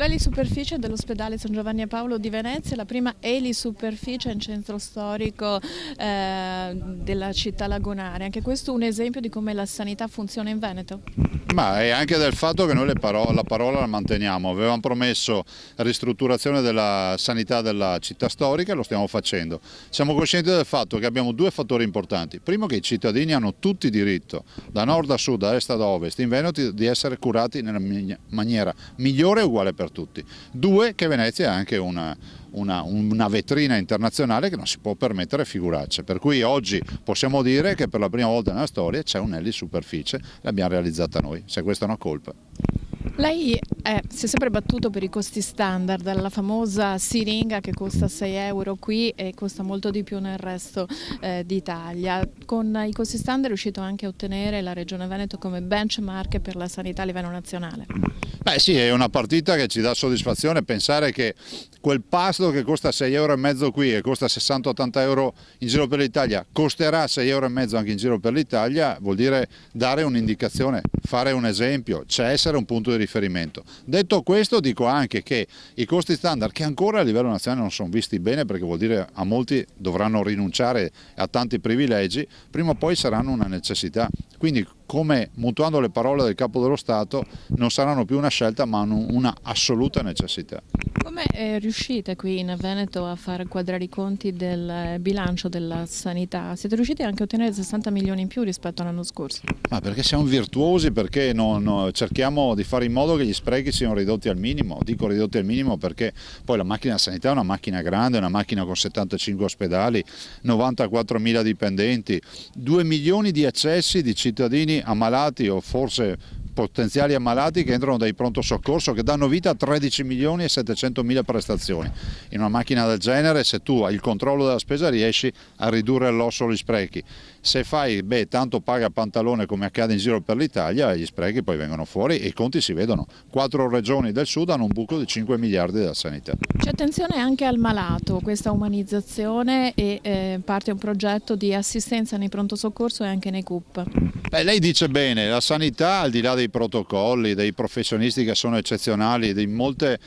L'elisuperficie dell'ospedale San Giovanni e Paolo di Venezia è la prima elisuperficie in centro storico della città lagunare. Anche questo è un esempio di come la sanità funziona in Veneto. Ma è anche del fatto che noi la parola la manteniamo. Avevamo promesso ristrutturazione della sanità della città storica e lo stiamo facendo. Siamo coscienti del fatto che abbiamo due fattori importanti. Primo, che i cittadini hanno tutti diritto, da nord a sud, da est ad ovest, in Veneto, di essere curati nella maniera migliore e uguale per tutti. Due, che Venezia è anche una vetrina internazionale che non si può permettere figuracce, per cui oggi possiamo dire che per la prima volta nella storia c'è un'elisuperficie, l'abbiamo realizzata noi, se questa è una colpa. Lei si è sempre battuto per i costi standard, la famosa siringa che costa 6 euro qui e costa molto di più nel resto d'Italia. Con i costi standard è riuscito anche a ottenere la Regione Veneto come benchmark per la sanità a livello nazionale. Beh sì, è una partita che ci dà soddisfazione pensare che quel pasto che costa 6,5 euro qui e costa 60-80 euro in giro per l'Italia costerà 6,5 euro anche in giro per l'Italia, vuol dire dare un'indicazione, fare un esempio, cioè essere un punto di riferimento. Detto questo, dico anche che i costi standard, che ancora a livello nazionale non sono visti bene, perché vuol dire a molti dovranno rinunciare a tanti privilegi, prima o poi saranno una necessità. Quindi, come mutuando le parole del Capo dello Stato, non saranno più una scelta ma una assoluta necessità. Come riuscite qui in Veneto a far quadrare i conti del bilancio della sanità? Siete riusciti anche a ottenere 60 milioni in più rispetto all'anno scorso? Ma perché siamo virtuosi, perché cerchiamo di fare in modo che gli sprechi siano ridotti al minimo. Dico ridotti al minimo perché poi la macchina della sanità è una macchina grande, una macchina con 75 ospedali, 94 mila dipendenti, 2 milioni di accessi di cittadini ammalati o forse potenziali ammalati che entrano dai pronto soccorso, che danno vita a 13 milioni e 700 mila prestazioni. In una macchina del genere, se tu hai il controllo della spesa, riesci a ridurre all'osso gli sprechi. Se fai, tanto paga pantalone come accade in giro per l'Italia, gli sprechi poi vengono fuori e i conti si vedono. 4 regioni del sud hanno un buco di 5 miliardi della sanità. C'è attenzione anche al malato, questa umanizzazione e parte un progetto di assistenza nei pronto soccorso e anche nei CUP. Lei dice bene, la sanità, al di là dei protocolli, dei professionisti che sono eccezionali, di molte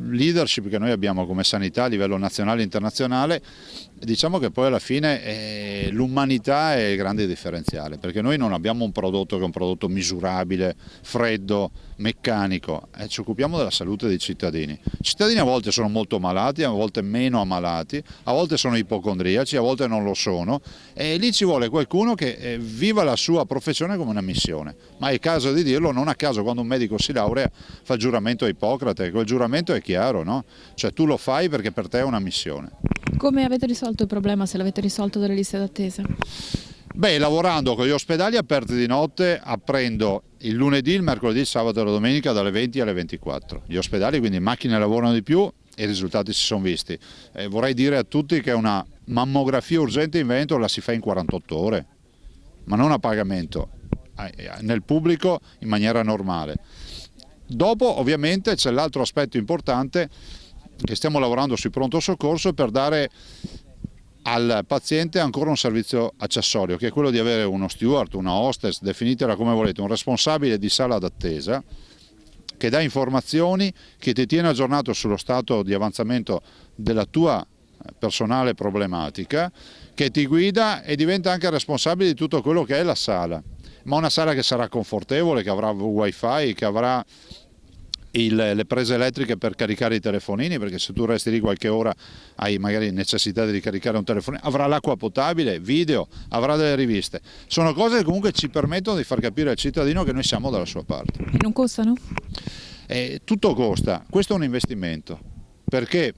leadership che noi abbiamo come sanità a livello nazionale e internazionale, diciamo che poi alla fine l'umanità è il grande differenziale, perché noi non abbiamo un prodotto che è un prodotto misurabile, freddo, meccanico, ci occupiamo della salute dei cittadini. I cittadini a volte sono molto malati, a volte meno ammalati, a volte sono ipocondriaci, a volte non lo sono, e lì ci vuole qualcuno che viva la sua professione come una missione. Ma è il caso di dirlo, non a caso quando un medico si laurea fa il giuramento a Ippocrate, quel giuramento è chiaro, no? Cioè tu lo fai perché per te è una missione. Come avete risolto il problema, se l'avete risolto, delle liste d'attesa? Lavorando con gli ospedali aperti di notte, aprendo il lunedì, il mercoledì, il sabato e la domenica dalle 20 alle 24. Gli ospedali, quindi macchine lavorano di più e i risultati si sono visti. Vorrei dire a tutti che una mammografia urgente in Veneto la si fa in 48 ore, ma non a pagamento, nel pubblico in maniera normale. Dopo ovviamente c'è l'altro aspetto importante, che stiamo lavorando sui pronto soccorso per dare al paziente ancora un servizio accessorio, che è quello di avere uno steward, una hostess, definitela come volete, un responsabile di sala d'attesa che dà informazioni, che ti tiene aggiornato sullo stato di avanzamento della tua personale problematica, che ti guida e diventa anche responsabile di tutto quello che è la sala, ma una sala che sarà confortevole, che avrà wifi, che avrà le prese elettriche per caricare i telefonini, perché se tu resti lì qualche ora hai magari necessità di ricaricare un telefonino, avrà l'acqua potabile, video, avrà delle riviste. Sono cose che comunque ci permettono di far capire al cittadino che noi siamo dalla sua parte. E non costano? Tutto costa, questo è un investimento, perché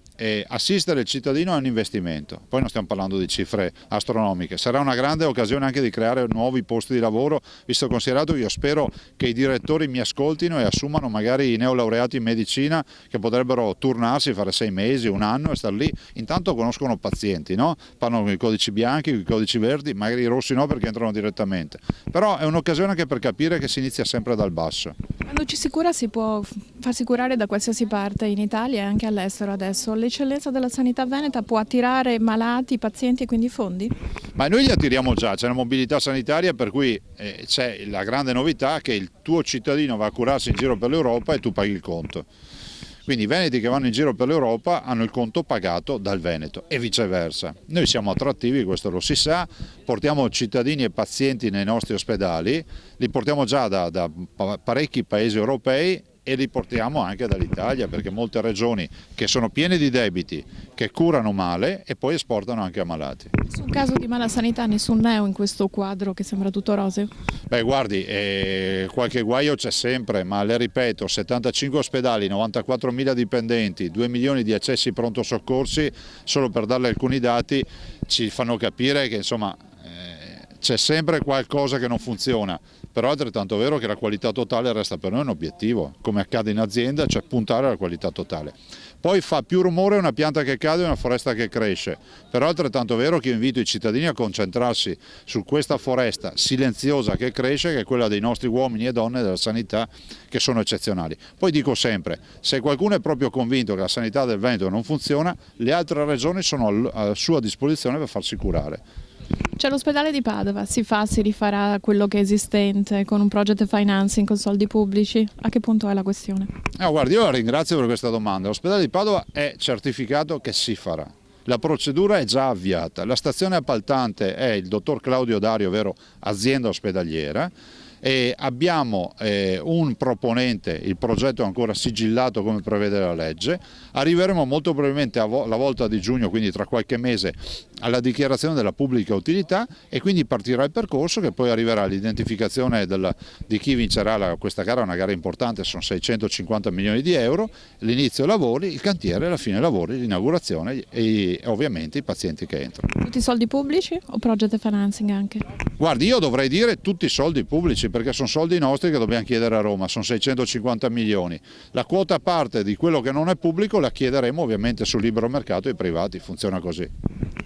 assistere il cittadino è un investimento, poi non stiamo parlando di cifre astronomiche, sarà una grande occasione anche di creare nuovi posti di lavoro, visto e considerato che io spero che i direttori mi ascoltino e assumano magari i neolaureati in medicina che potrebbero turnarsi, fare 6 mesi, un anno e star lì, intanto conoscono pazienti, no? Parlano con i codici bianchi, con i codici verdi, magari i rossi no perché entrano direttamente, però è un'occasione anche per capire che si inizia sempre dal basso. Quando ci si cura si può farsi curare da qualsiasi parte in Italia e anche all'estero adesso. L'eccellenza della sanità veneta può attirare malati, pazienti e quindi fondi? Ma noi li attiriamo già, c'è una mobilità sanitaria per cui c'è la grande novità che il tuo cittadino va a curarsi in giro per l'Europa e tu paghi il conto. Quindi i veneti che vanno in giro per l'Europa hanno il conto pagato dal Veneto e viceversa. Noi siamo attrattivi, questo lo si sa, portiamo cittadini e pazienti nei nostri ospedali, li portiamo già da parecchi paesi europei e li portiamo anche dall'Italia, perché molte regioni che sono piene di debiti, che curano male e poi esportano anche a malati. Nessun caso di malasanità, nessun neo in questo quadro che sembra tutto roseo? Beh, guardi, qualche guaio c'è sempre, ma le ripeto, 75 ospedali, 94.000 dipendenti, 2 milioni di accessi pronto soccorsi, solo per darle alcuni dati ci fanno capire che insomma c'è sempre qualcosa che non funziona, però è altrettanto vero che la qualità totale resta per noi un obiettivo, come accade in azienda, cioè puntare alla qualità totale. Poi fa più rumore una pianta che cade e una foresta che cresce, però è altrettanto vero che io invito i cittadini a concentrarsi su questa foresta silenziosa che cresce, che è quella dei nostri uomini e donne della sanità, che sono eccezionali. Poi dico sempre, se qualcuno è proprio convinto che la sanità del Veneto non funziona, le altre regioni sono a sua disposizione per farsi curare. C'è l'ospedale di Padova, si rifarà quello che è esistente con un project financing con soldi pubblici? A che punto è la questione? Guardi, io la ringrazio per questa domanda. L'ospedale di Padova è certificato che si farà. La procedura è già avviata. La stazione appaltante è il dottor Claudio Dario, ovvero azienda ospedaliera, e abbiamo un proponente, il progetto è ancora sigillato come prevede la legge. Arriveremo molto probabilmente alla volta di giugno, quindi tra qualche mese, alla dichiarazione della pubblica utilità e quindi partirà il percorso che poi arriverà all'identificazione di chi vincerà questa gara, una gara importante, sono 650 milioni di euro, l'inizio dei lavori, il cantiere, la fine dei lavori, l'inaugurazione e ovviamente i pazienti che entrano. Tutti i soldi pubblici o project financing anche? Guardi, io dovrei dire tutti i soldi pubblici perché sono soldi nostri che dobbiamo chiedere a Roma, sono 650 milioni. La quota parte di quello che non è pubblico la chiederemo ovviamente sul libero mercato ai privati, funziona così.